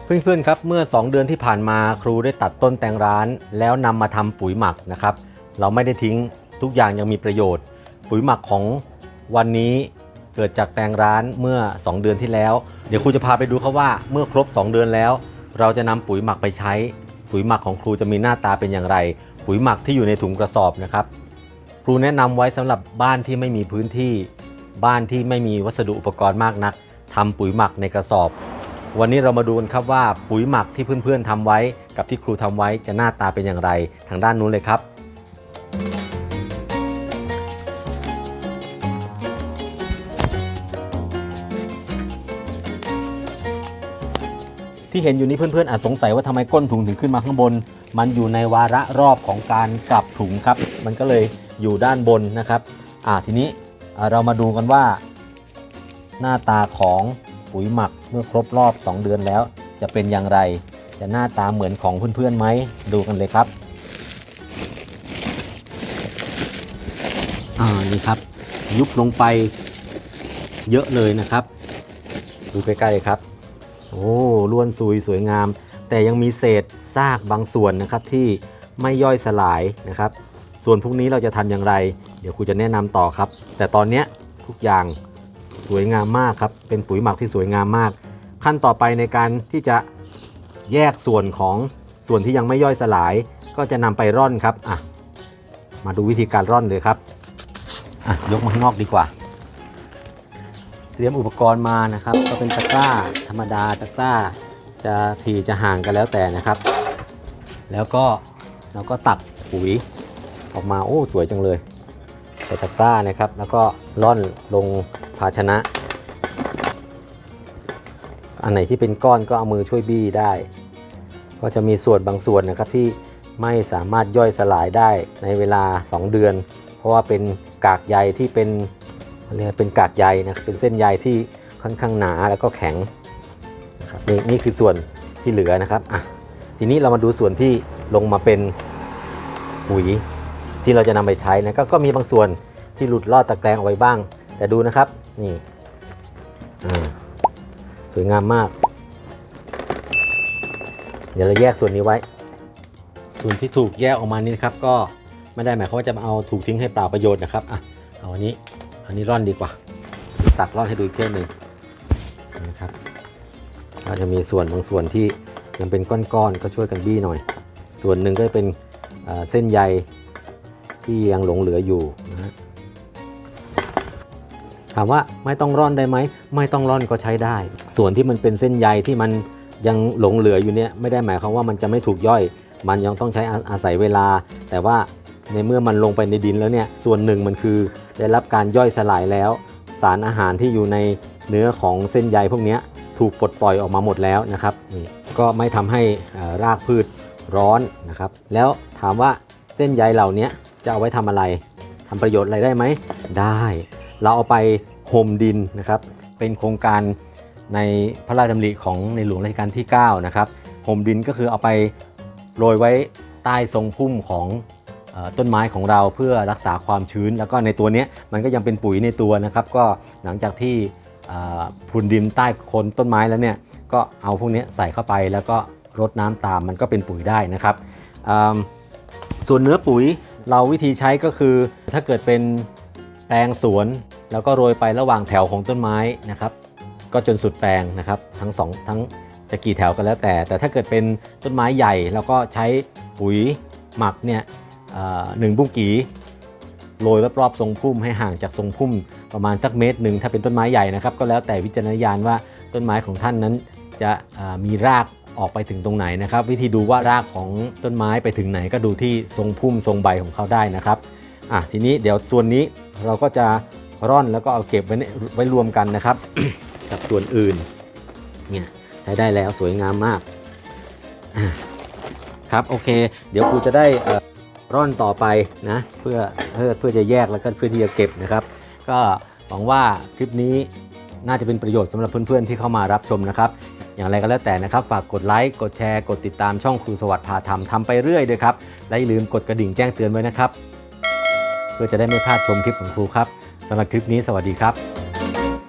เพื่อนๆครับเมื่อ2เดือนที่ผ่านมาครูได้ตัดต้นแตงร้านแล้วนำมาทำปุ๋ยหมักนะครับเราไม่ได้ทิ้งทุกอย่างยังมีประโยชน์ปุ๋ยหมักของวันนี้เกิดจากแตงร้านเมื่อ2เดือนที่แล้วเดี๋ยวครูจะพาไปดูครับว่าเมื่อครบ2เดือนแล้วเราจะนำปุ๋ยหมักไปใช้ปุ๋ยหมักของครูจะมีหน้าตาเป็นอย่างไรปุ๋ยหมักที่อยู่ในถุงกระสอบนะครับครูแนะนำไว้สำหรับบ้านที่ไม่มีพื้นที่บ้านที่ไม่มีวัสดุอุปกรณ์มากนักทำปุ๋ยหมักในกระสอบวันนี้เรามาดูกันครับว่าปุ๋ยหมักที่เพื่อนๆทำไว้กับที่ครูทำไว้จะหน้าตาเป็นอย่างไรทางด้านนู้นเลยครับที่เห็นอยู่นี้เพื่อนๆอาจสงสัยว่าทำไมก้นถุงถึงขึ้นมาข้างบนมันอยู่ในวาระรอบของการกลับถุงครับมันก็เลยอยู่ด้านบนนะครับทีนี้เรามาดูกันว่าหน้าตาของปุ๋ยหมักเมื่อครบรอบ2เดือนแล้วจะเป็นอย่างไรจะหน้าตาเหมือนของเพื่อนๆไหมดูกันเลยครับนี่ครับยุบลงไปเยอะเลยนะครับดูใกล้ๆเลยครับโอ้ล้วนซุยสวยงามแต่ยังมีเศษซากบางส่วนนะครับที่ไม่ย่อยสลายนะครับส่วนพวกนี้เราจะทำอย่างไรเดี๋ยวครูจะแนะนำต่อครับแต่ตอนนี้ทุกอย่างสวยงามมากครับเป็นปุ๋ยหมักที่สวยงามมากขั้นต่อไปในการที่จะแยกส่วนของส่วนที่ยังไม่ย่อยสลายก็จะนำไปร่อนครับมาดูวิธีการร่อนเลยครับยกมาข้างนอกดีกว่าเตรียมอุปกรณ์มานะครับก็เป็นตะกร้าธรรมดาตะกร้าจะถี่จะห่างกันแล้วแต่นะครับแล้วก็เราก็ตักปุ๋ยออกมาโอ้สวยจังเลยใส่ตะกร้านะครับแล้วก็ร่อนลงภาชนะอันไหนที่เป็นก้อนก็เอามือช่วยบี้ได้ก็จะมีส่วนบางส่วนนะครับที่ไม่สามารถย่อยสลายได้ในเวลา2เดือนเพราะว่าเป็นกากใยที่เป็นกากใยนะครับเป็นเส้นใยที่ค่อนข้างหนาแล้วก็แข็งนะครับนี่คือส่วนที่เหลือนะครับทีนี้เรามาดูส่วนที่ลงมาเป็นปุ๋ยที่เราจะนำไปใช้นะก็มีบางส่วนที่หลุดลอดตะแกรงเอาไว้บ้างแต่ดูนะครับนี่สวยงามมากเดี๋ยวเราแยกส่วนนี้ไว้ส่วนที่ถูกแยกออกมานี่นะครับก็ไม่ได้หมายความว่าจะเอาถูกทิ้งให้เปล่าประโยชน์นะครับเอาอันนี้ร่อนดีกว่าตักร่อนให้ดูอีกเท่านึงนะครับก็จะมีส่วนบางส่วนที่ยังเป็นก้อนๆก็ช่วยกันบี้หน่อยส่วนหนึ่งก็เป็นเส้นใยที่ยังหลงเหลืออยู่นะฮะถามว่าไม่ต้องร่อนได้ไหมไม่ต้องร่อนก็ใช้ได้ส่วนที่มันเป็นเส้นใยที่มันยังหลงเหลืออยู่เนี่ยไม่ได้หมายความว่ามันจะไม่ถูกย่อยมันยังต้องใช้อาศัยเวลาแต่ว่าในเมื่อมันลงไปในดินแล้วเนี่ยส่วนหนึ่งมันคือได้รับการย่อยสลายแล้วสารอาหารที่อยู่ในเนื้อของเส้นใยพวกนี้ถูกปลดปล่อยออกมาหมดแล้วนะครับนี่ก็ไม่ทำให้รากพืชร้อนนะครับแล้วถามว่าเส้นใยเหล่านี้จะเอาไว้ทำอะไรทำประโยชน์อะไรได้ไหมได้เราเอาไปห่มดินนะครับเป็นโครงการในพระราชดำริของในหลวงรัชกาลที่9นะครับห่มดินก็คือเอาไปโรยไว้ใต้ทรงพุ่มของต้นไม้ของเราเพื่อรักษาความชื้นแล้วก็ในตัวนี้มันก็ยังเป็นปุ๋ยในตัวนะครับก็หลังจากที่พรวนดินใต้โคนต้นไม้แล้วเนี่ยก็เอาพวกนี้ใส่เข้าไปแล้วก็รดน้ำตามมันก็เป็นปุ๋ยได้นะครับส่วนเนื้อปุ๋ยเราวิธีใช้ก็คือถ้าเกิดเป็นแปลงสวนแล้วก็โรยไประหว่างแถวของต้นไม้นะครับก็จนสุดแปลงนะครับทั้งจะกี่แถวกันแล้วแต่ถ้าเกิดเป็นต้นไม้ใหญ่แล้วก็ใช้ปุ๋ยหมักเนี่ย1 บุ้งกี่โรยรอบๆทรงพุ่มให้ห่างจากทรงพุ่มประมาณสัก1 เมตรถ้าเป็นต้นไม้ใหญ่นะครับก็แล้วแต่วิจารณญาณว่าต้นไม้ของท่านนั้นจะมีรากออกไปถึงตรงไหนนะครับวิธีดูว่ารากของต้นไม้ไปถึงไหนก็ดูที่ทรงพุ่มทรงใบของเขาได้นะครับทีนี้เดี๋ยวส่วนนี้เราก็จะร่อนแล้วก็เอาเก็บไว้รวมกันนะครับ กับส่วนอื่นเนี่ยใช้ได้แล้วสวยงามมากครับโอเคเดี๋ยวครูจะได้ร่อนต่อไปนะเพื่อจะแยกแล้วก็เพื่อที่จะเก็บนะครับก็หวังว่าคลิปนี้น่าจะเป็นประโยชน์สำหรับเพื่อนๆที่เข้ามารับชมนะครับอย่างไรก็แล้วแต่นะครับฝากกดไลค์กดแชร์กดติดตามช่องครูสวัสดิ์พาทำไปเรื่อยด้วยครับและอย่าลืมกดกระดิ่งแจ้งเตือนไว้นะครับเพื่อจะได้ไม่พลาดชมคลิปของครูครับสำหรับคลิปนี้สวัสดีครับ